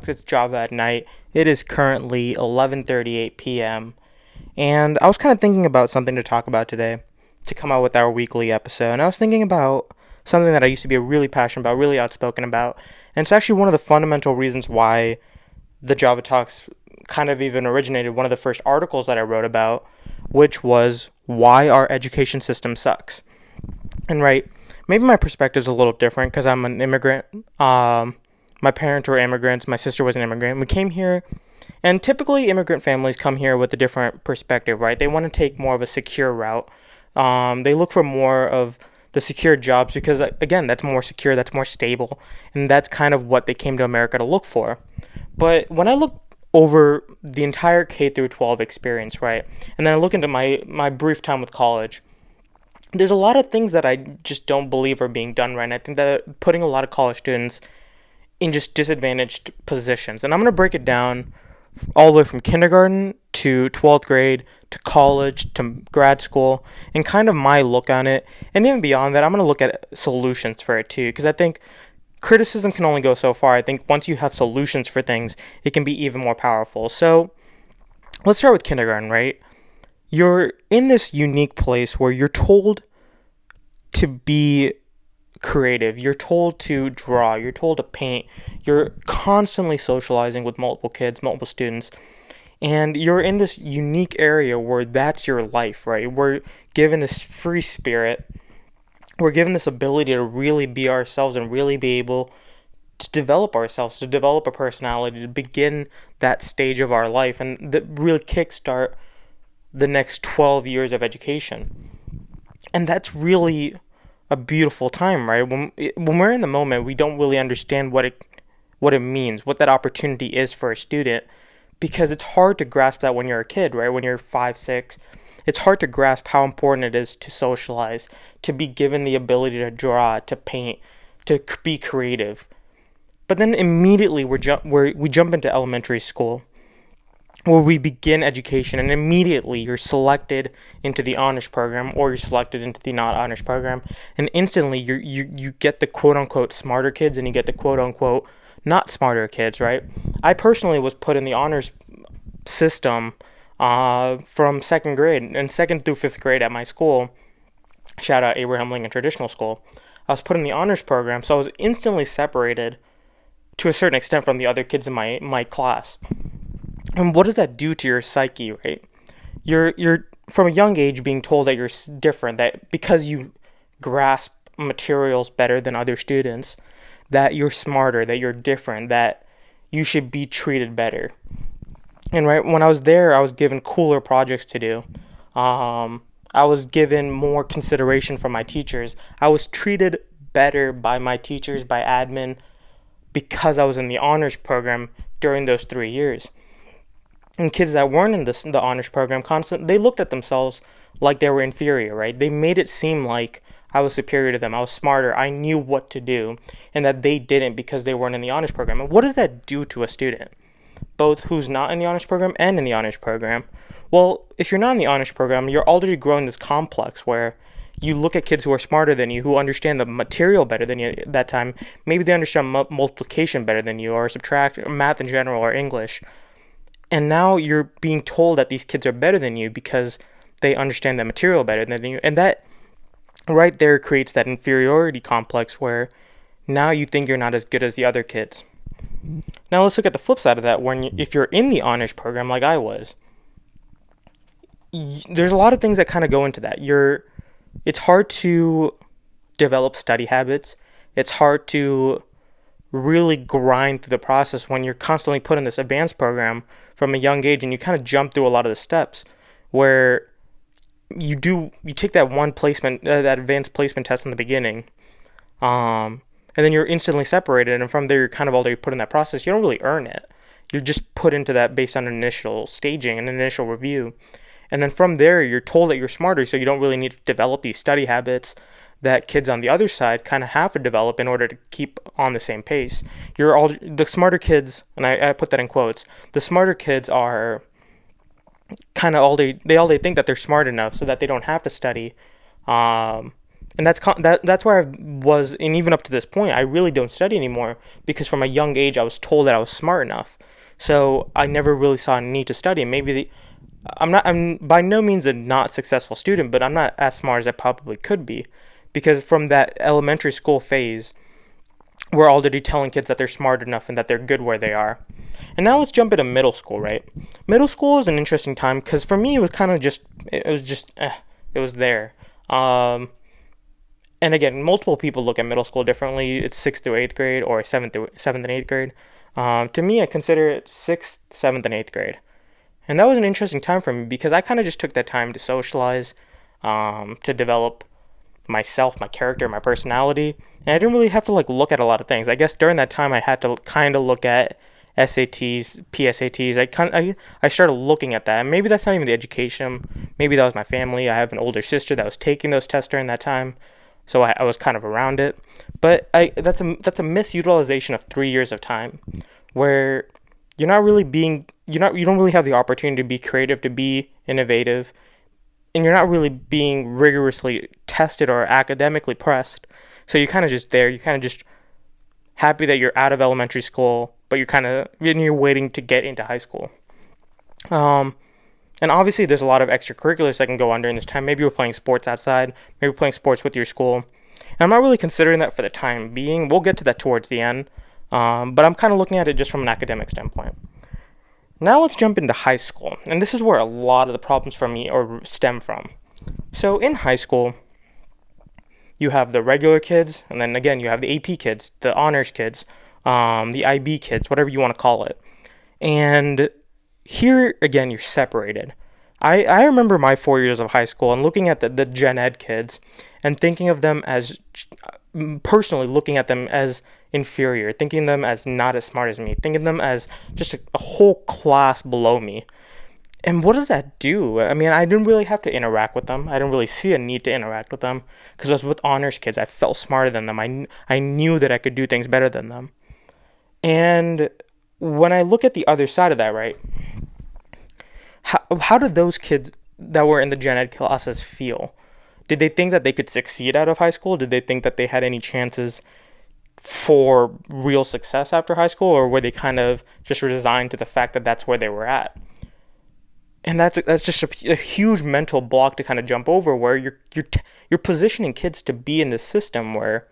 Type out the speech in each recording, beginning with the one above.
Talks. It's Java at night. It is currently 11:38 p.m. and I was kind of thinking about something to talk about today to come out with our weekly episode. And I was thinking about something that I used to be really passionate about, really outspoken about, and it's actually one of the fundamental reasons why the Java Talks kind of even originated. One of the first articles that I wrote about, which was why our education system sucks. And right, maybe my perspective is a little different because I'm an immigrant. My parents were immigrants. My sister was an immigrant. We came here, and typically immigrant families come here with a different perspective, right? They want to take more of a secure route. They look for more of the secure jobs because, again, that's more secure, that's more stable, and that's kind of what they came to America to look for. But when I look over the entire K through 12 experience, right, and then I look into my brief time with college, there's a lot of things that I just don't believe are being done right. And I think that putting a lot of college students in just disadvantaged positions. And I'm going to break it down all the way from kindergarten to 12th grade to college to grad school and kind of my look on it. And even beyond that, I'm going to look at solutions for it too, because I think criticism can only go so far. I think once you have solutions for things, it can be even more powerful. So let's start with kindergarten, right? You're in this unique place where you're told to be creative, you're told to draw, you're told to paint, you're constantly socializing with multiple kids, multiple students, and you're in this unique area where that's your life, right? We're given this free spirit, we're given this ability to really be ourselves and really be able to develop ourselves, to develop a personality, to begin that stage of our life and that really kickstart the next 12 years of education. And that's really a beautiful time, right? When we're in the moment, we don't really understand what it means, what that opportunity is for a student, because it's hard to grasp that when you're a kid, right? When you're 5, 6, it's hard to grasp how important it is to socialize, to be given the ability to draw, to paint, to be creative. But then immediately we jump into elementary school, where we begin education, and immediately you're selected into the honors program or you're selected into the not honors program, and instantly you get the quote unquote smarter kids and you get the quote unquote not smarter kids, right? I personally was put in the honors system from second grade, and second through fifth grade at my school. Shout out Abraham Lincoln Traditional School. I was put in the honors program, so I was instantly separated to a certain extent from the other kids in my class. And what does that do to your psyche, right? You're from a young age being told that you're different, that because you grasp materials better than other students, that you're smarter, that you're different, that you should be treated better. And right when I was there, I was given cooler projects to do. I was given more consideration from my teachers. I was treated better by my teachers, by admin, because I was in the honors program during those 3 years. And kids that weren't in the honors program they looked at themselves like they were inferior, right? They made it seem like I was superior to them, I was smarter, I knew what to do, and that they didn't because they weren't in the honors program. And what does that do to a student, both who's not in the honors program and in the honors program? Well, if you're not in the honors program, you're already growing this complex where you look at kids who are smarter than you, who understand the material better than you at that time. Maybe they understand multiplication better than you, or subtract, or math in general, or English. And now you're being told that these kids are better than you because they understand that material better than you. And that right there creates that inferiority complex where now you think you're not as good as the other kids. Now let's look at the flip side of that. If you're in the honors program like I was, there's a lot of things that kind of go into that. It's hard to develop study habits. It's hard to really grind through the process when you're constantly put in this advanced program from a young age, and you kind of jump through a lot of the steps where you take that one placement, that advanced placement test in the beginning, and then you're instantly separated, and from there you're kind of already put in that process. You don't really earn it. You're just put into that based on initial staging and initial review. And then from there, you're told that you're smarter, so you don't really need to develop these study habits that kids on the other side kind of have to develop in order to keep on the same pace. The smarter kids, and I put that in quotes, the smarter kids are kind of they think that they're smart enough so that they don't have to study And that's where I was, and even up to this point, I really don't study anymore because from a young age I was told that I was smart enough. So I never really saw a need to study. I'm by no means a not successful student, but I'm not as smart as I probably could be, because from that elementary school phase, we're already telling kids that they're smart enough and that they're good where they are. And now let's jump into middle school, right? Middle school is an interesting time because for me it was kind of just it was just it was there. Um, and again, multiple people look at middle school differently. It's sixth through eighth grade or seventh and eighth grade. To me, I consider it sixth, seventh, and eighth grade. And that was an interesting time for me because I kind of just took that time to socialize, to develop myself, my character, my personality, and I didn't really have to like look at a lot of things. I guess during that time I had to kind of look at SATs, PSATs. I started looking at that. And maybe that's not even the education. Maybe that was my family. I have an older sister that was taking those tests during that time, so I was kind of around it. But that's a misutilization of 3 years of time, where you don't really have the opportunity to be creative, to be innovative, and you're not really being rigorously tested or academically pressed. So you're kind of just there. You're kind of just happy that you're out of elementary school, but you're waiting to get into high school. Um, and obviously, there's a lot of extracurriculars that can go on during this time. Maybe you're playing sports outside. Maybe you're playing sports with your school. And I'm not really considering that for the time being. We'll get to that towards the end. But I'm kind of looking at it just from an academic standpoint. Now let's jump into high school, and this is where a lot of the problems for me or stem from. So in high school, you have the regular kids, and then again you have the AP kids, the honors kids, the IB kids, whatever you want to call it. And here again, you're separated. I remember my 4 years of high school and looking at the Gen Ed kids and thinking of them as, personally looking at them as inferior, thinking them as not as smart as me, thinking them as just a whole class below me. And what does that do? I mean, I didn't really have to interact with them. I didn't really see a need to interact with them because I was with honors kids. I felt smarter than them. I knew that I could do things better than them. And when I look at the other side of that, right, how did those kids that were in the gen ed classes feel? Did they think that they could succeed out of high school? Did they think that they had any chances for real success after high school, or were they kind of just resigned to the fact that that's where they were at? And that's just a huge mental block to kind of jump over, where you're positioning kids to be in this system where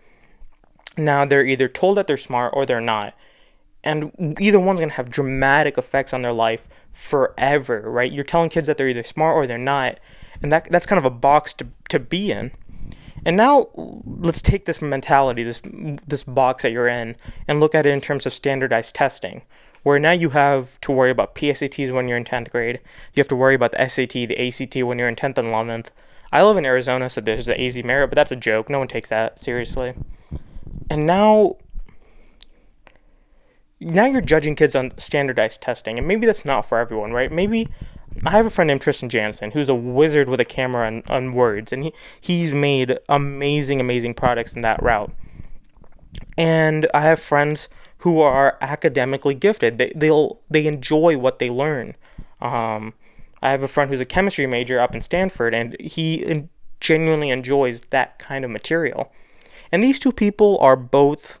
now they're either told that they're smart or they're not, and either one's going to have dramatic effects on their life forever, right? You're telling kids that they're either smart or they're not, and that's kind of a box to be in. And now let's take this mentality, this box that you're in, and look at it in terms of standardized testing, where now you have to worry about PSATs when you're in 10th grade. You have to worry about the SAT, the ACT when you're in 10th and 11th. I live in Arizona, so there's the AZ Merit, but that's a joke. No one takes that seriously. And now you're judging kids on standardized testing, and maybe that's not for everyone, right? Maybe I have a friend named Tristan Jansen who's a wizard with a camera on words, and he's made amazing products in that route. And I have friends who are academically gifted. They enjoy what they learn. I have a friend who's a chemistry major up in Stanford, and he genuinely enjoys that kind of material. And these two people are both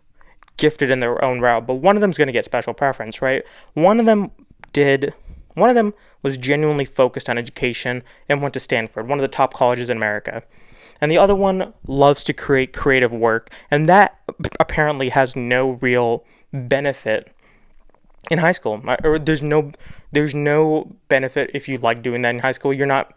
gifted in their own route, but one of them's going to get special preference, right? One of them did. One of them was genuinely focused on education and went to Stanford, one of the top colleges in America. And the other one loves to create creative work, and that apparently has no real benefit in high school. Or there's no benefit if you like doing that in high school. You're not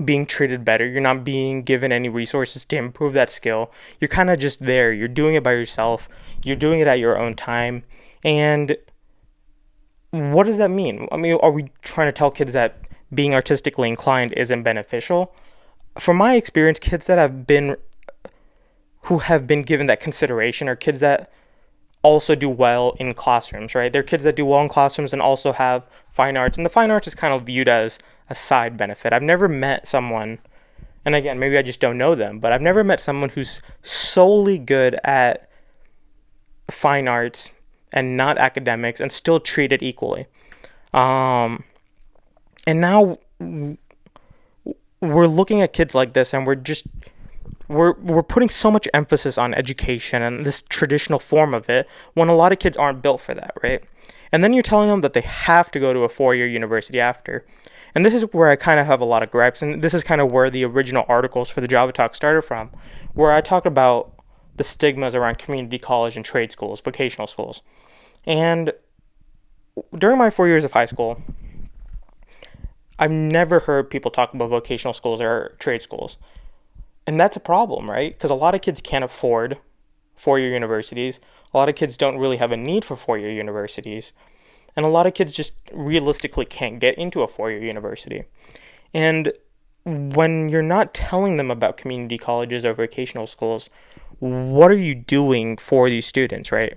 being treated better. You're not being given any resources to improve that skill. You're kind of just there. You're doing it by yourself. You're doing it at your own time. And what does that mean? I mean, are we trying to tell kids that being artistically inclined isn't beneficial? From my experience, kids that who have been given that consideration are kids that also do well in classrooms, right? They're kids that do well in classrooms and also have fine arts, and the fine arts is kind of viewed as a side benefit. I've never met someone, and again, maybe I just don't know them, but I've never met someone who's solely good at fine arts and not academics and still treated equally. Um, and now we're looking at kids like this, and we're putting so much emphasis on education and this traditional form of it when a lot of kids aren't built for that, right? And then you're telling them that they have to go to a 4-year university after. And this is where I kind of have a lot of gripes, and this is kind of where the original articles for the Java Talk started from, where I talked about the stigmas around community college and trade schools, vocational schools. And during my 4 years of high school, I've never heard people talk about vocational schools or trade schools. And that's a problem, right? Because a lot of kids can't afford 4-year universities. A lot of kids don't really have a need for 4-year universities. And a lot of kids just realistically can't get into a 4-year university. And when you're not telling them about community colleges or vocational schools, what are you doing for these students, right?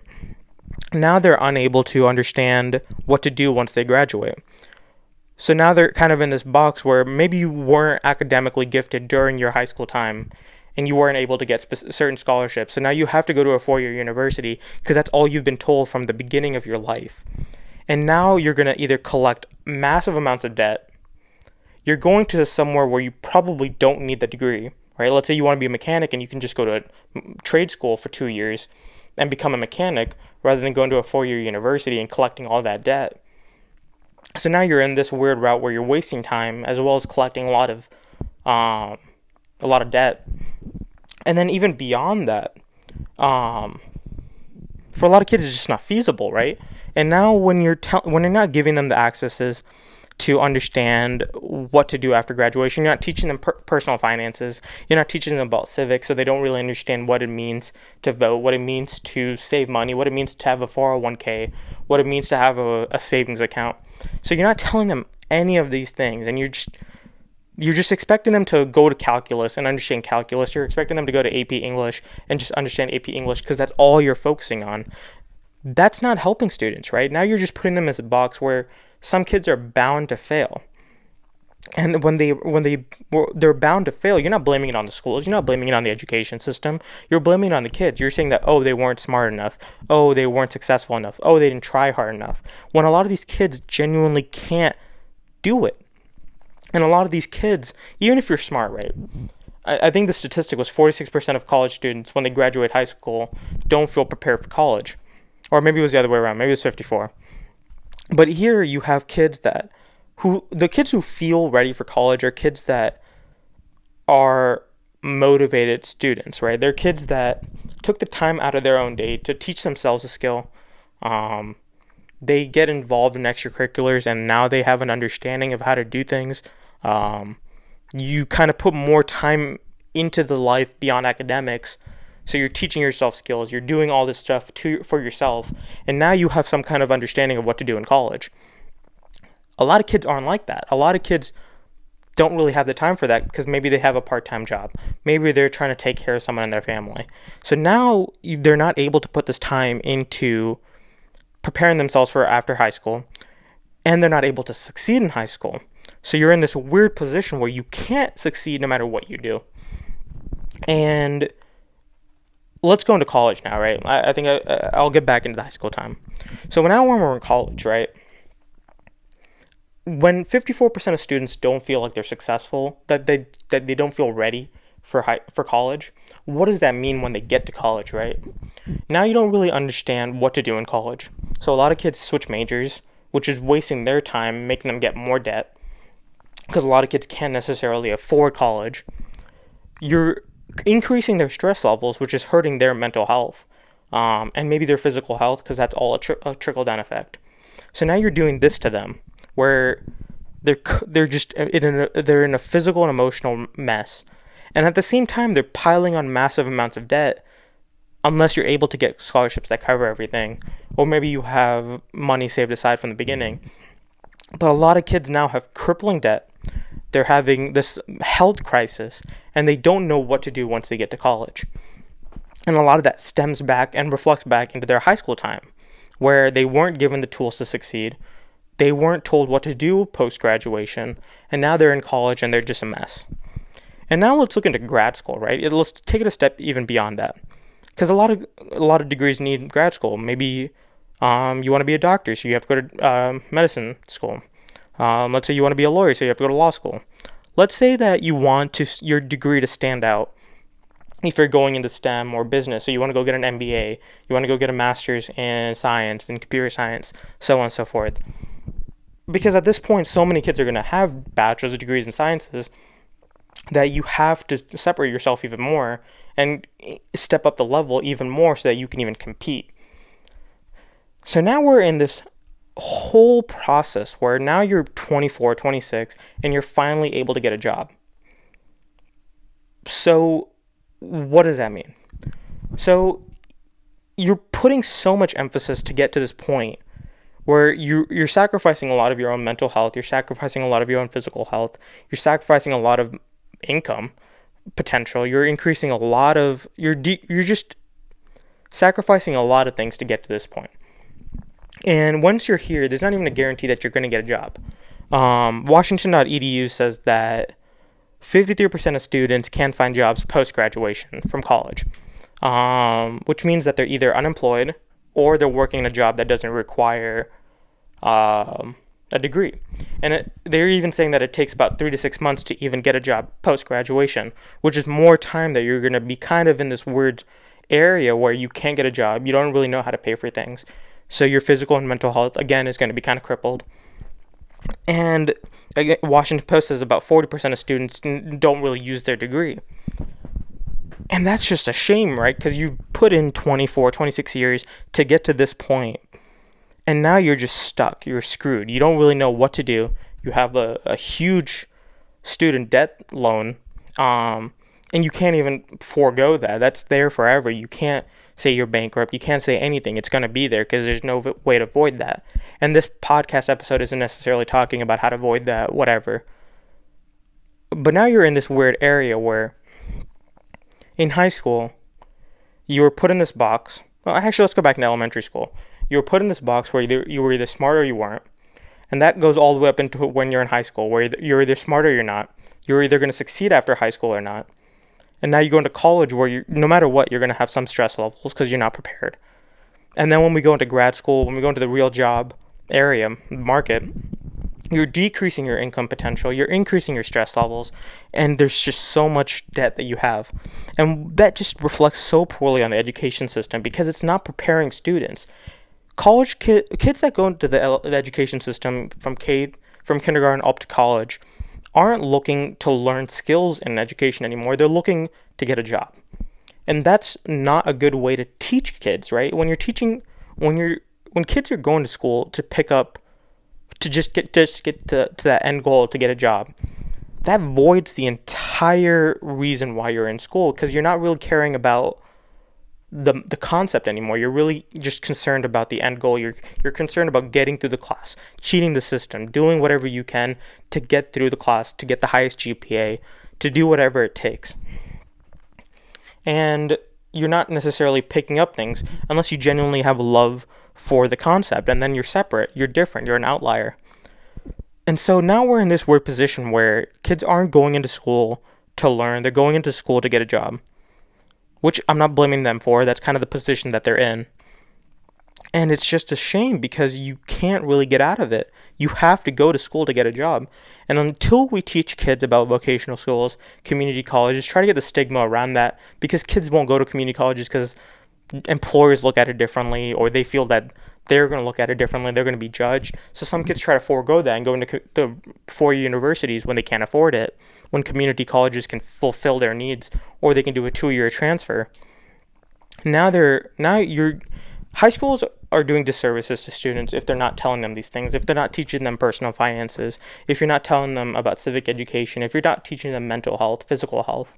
Now they're unable to understand what to do once they graduate. So now they're kind of in this box where maybe you weren't academically gifted during your high school time and you weren't able to get certain scholarships. So now you have to go to a 4-year university because that's all you've been told from the beginning of your life. And now you're going to either collect massive amounts of debt, you're going to somewhere where you probably don't need the degree, right? Let's say you want to be a mechanic and you can just go to a trade school for 2 years and become a mechanic rather than going to a 4-year university and collecting all that debt. So now you're in this weird route where you're wasting time as well as collecting a lot of debt. And then even beyond that, for a lot of kids, it's just not feasible, right? And now when you're not giving them the accesses to understand what to do after graduation, you're not teaching them personal finances. You're not teaching them about civics, so they don't really understand what it means to vote, what it means to save money, what it means to have a 401k, what it means to have a savings account. So you're not telling them any of these things, and you're just expecting them to go to calculus and understand calculus. You're expecting them to go to AP English and just understand AP English because that's all you're focusing on. That's not helping students, right? Now you're just putting them in a box where some kids are bound to fail. And when they're bound to fail, you're not blaming it on the schools. You're not blaming it on the education system. You're blaming it on the kids. You're saying that, oh, they weren't smart enough. Oh, they weren't successful enough. Oh, they didn't try hard enough. When a lot of these kids genuinely can't do it. And a lot of these kids, even if you're smart, right? I think the statistic was 46% of college students, when they graduate high school, don't feel prepared for college. Or maybe it was the other way around. Maybe it was 54. But here you have kids the kids who feel ready for college are kids that are motivated students, right? They're kids that took the time out of their own day to teach themselves a skill. They get involved in extracurriculars and now they have an understanding of how to do things. You kind of put more time into the life beyond academics. So you're teaching yourself skills. You're doing all this stuff for yourself. And now you have some kind of understanding of what to do in college. A lot of kids aren't like that. A lot of kids don't really have the time for that because maybe they have a part-time job. Maybe they're trying to take care of someone in their family. So now they're not able to put this time into preparing themselves for after high school. And they're not able to succeed in high school. So you're in this weird position where you can't succeed no matter what you do. And let's go into college now, right? I think I'll get back into the high school time. So when we're in college, right? When 54% of students don't feel like they're successful, that they don't feel ready for college, what does that mean when they get to college, right? Now you don't really understand what to do in college. So a lot of kids switch majors, which is wasting their time, making them get more debt, because a lot of kids can't necessarily afford college. You're increasing their stress levels, which is hurting their mental health, and maybe their physical health, because that's all a trickle-down effect. So now you're doing this to them, where they're just they're in a physical and emotional mess, and at the same time they're piling on massive amounts of debt. Unless you're able to get scholarships that cover everything, or maybe you have money saved aside from the beginning. But a lot of kids now have crippling debt. They're having this health crisis, and they don't know what to do once they get to college. And a lot of that stems back and reflects back into their high school time, where they weren't given the tools to succeed. They weren't told what to do post-graduation, and now they're in college and they're just a mess. And now let's look into grad school, right? Let's take it a step even beyond that. Because a lot of degrees need grad school. Maybe you want to be a doctor, so you have to go to medicine school. Let's say you want to be a lawyer, so you have to go to law school. Let's say that you want your degree to stand out, if you're going into STEM or business, so you want to go get an MBA, you want to go get a master's in science and computer science, so on and so forth. Because at this point, so many kids are going to have bachelor's degrees in sciences that you have to separate yourself even more and step up the level even more so that you can even compete. So now we're in this whole process where now you're 24, 26, and you're finally able to get a job. So what does that mean? So you're putting so much emphasis to get to this point where you're sacrificing a lot of your own mental health, you're sacrificing a lot of your own physical health, you're sacrificing a lot of income potential, you're increasing a lot of you're just sacrificing a lot of things to get to this point. And once you're here, there's not even a guarantee that you're going to get a job. Washington.edu says that 53% of students can find jobs post-graduation from college, which means that they're either unemployed or they're working in a job that doesn't require a degree. And they're even saying that it takes about 3 to 6 months to even get a job post-graduation, which is more time that you're going to be kind of in this weird area where you can't get a job, you don't really know how to pay for things. So your physical and mental health, again, is going to be kind of crippled. And again, Washington Post says about 40% of students don't really use their degree. And that's just a shame, right? Because you put in 24, 26 years to get to this point. And now you're just stuck. You're screwed. You don't really know what to do. You have a huge student debt loan. And you can't even forego that. That's there forever. You can't say you're bankrupt. You can't say anything. It's going to be there because there's no way to avoid that. And this podcast episode isn't necessarily talking about how to avoid that, whatever. But now you're in this weird area where in high school, you were put in this box. Well, actually, let's go back to elementary school. You were put in this box where you were either smart or you weren't. And that goes all the way up into when you're in high school, where you're either smart or you're not. You're either going to succeed after high school or not. And now you go into college where no matter what, you're going to have some stress levels because you're not prepared. And then when we go into grad school, when we go into the real job area, market, you're decreasing your income potential, you're increasing your stress levels, and there's just so much debt that you have. And that just reflects so poorly on the education system because it's not preparing students. College kids that go into the education system from kindergarten up to college aren't looking to learn skills in education anymore. They're looking to get a job. And that's not a good way to teach kids, right? When kids are going to school to pick up to just get to that end goal to get a job, that voids the entire reason why you're in school because you're not really caring about the concept anymore. You're really just concerned about the end goal. You're concerned about getting through the class, cheating the system, doing whatever you can to get through the class, to get the highest GPA, to do whatever it takes. And you're not necessarily picking up things unless you genuinely have love for the concept, and then you're separate, you're different, you're an outlier. And so now we're in this weird position where kids aren't going into school to learn, they're going into school to get a job. Which I'm not blaming them for. That's kind of the position that they're in. And it's just a shame because you can't really get out of it. You have to go to school to get a job. And until we teach kids about vocational schools, community colleges, try to get the stigma around that because kids won't go to community colleges because employers look at it differently or they feel that they're going to look at it differently. They're going to be judged. So some kids try to forego that and go into the four-year universities when they can't afford it, when community colleges can fulfill their needs, or they can do a 2-year transfer. High schools are doing disservices to students if they're not telling them these things, if they're not teaching them personal finances, if you're not telling them about civic education, if you're not teaching them mental health, physical health.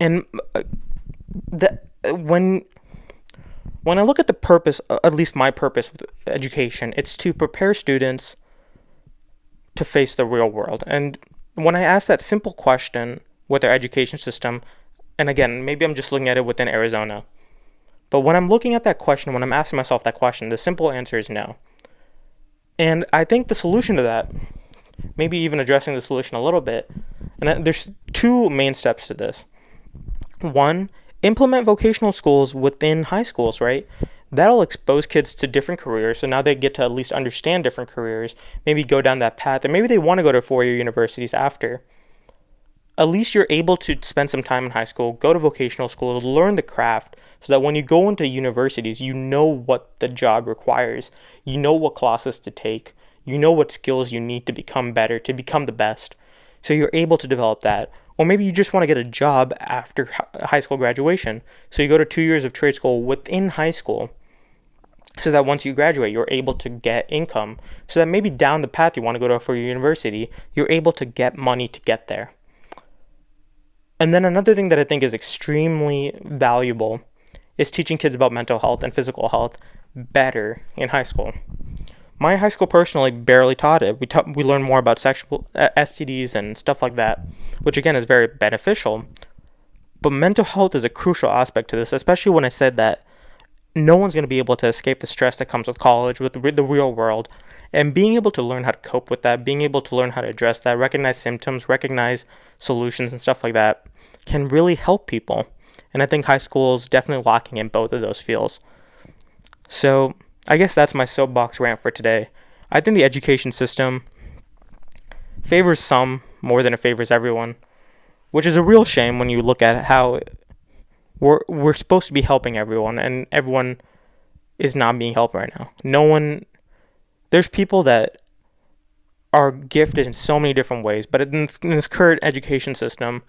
And when I look at the purpose, at least my purpose with education, it's to prepare students to face the real world. And when I ask that simple question with our education system, and again, maybe I'm just looking at it within Arizona, but when I'm looking at that question, when I'm asking myself that question, the simple answer is no. And I think the solution to that, maybe even addressing the solution a little bit, and there's 2 main steps to this. 1, implement vocational schools within high schools, right? That'll expose kids to different careers, so now they get to at least understand different careers, maybe go down that path, and maybe they want to go to 4-year universities after. at least you're able to spend some time in high school, go to vocational school, learn the craft, so that when you go into universities, you know what the job requires. You know what classes to take. You know what skills you need to become better, to become the best. So you're able to develop that. Or maybe you just want to get a job after high school graduation. So you go to 2 years of trade school within high school, so that once you graduate, you're able to get income. So that maybe down the path you want to go to for your university, you're able to get money to get there. And then another thing that I think is extremely valuable is teaching kids about mental health and physical health better in high school. My high school personally barely taught it. We learned more about sexual STDs and stuff like that, which again is very beneficial. But mental health is a crucial aspect to this, especially when I said that no one's going to be able to escape the stress that comes with college, with the real world. And being able to learn how to cope with that, being able to learn how to address that, recognize symptoms, recognize solutions and stuff like that can really help people. And I think high school is definitely lacking in both of those fields. So I guess that's my soapbox rant for today. I think the education system favors some more than it favors everyone, which is a real shame when you look at how we're supposed to be helping everyone, and everyone is not being helped right now. There's people that are gifted in so many different ways, but in this current education system,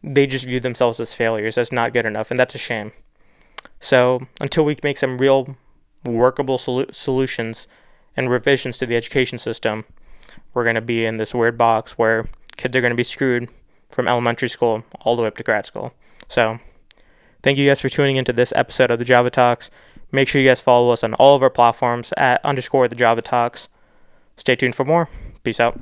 they just view themselves as failures, as not good enough, and that's a shame. So until we make some real workable solutions and revisions to the education system, we're going to be in this weird box where kids are going to be screwed from elementary school all the way up to grad school. So thank you guys for tuning into this episode of the Java Talks. Make sure you guys follow us on all of our platforms at _the Java Talks. Stay tuned for more. Peace out.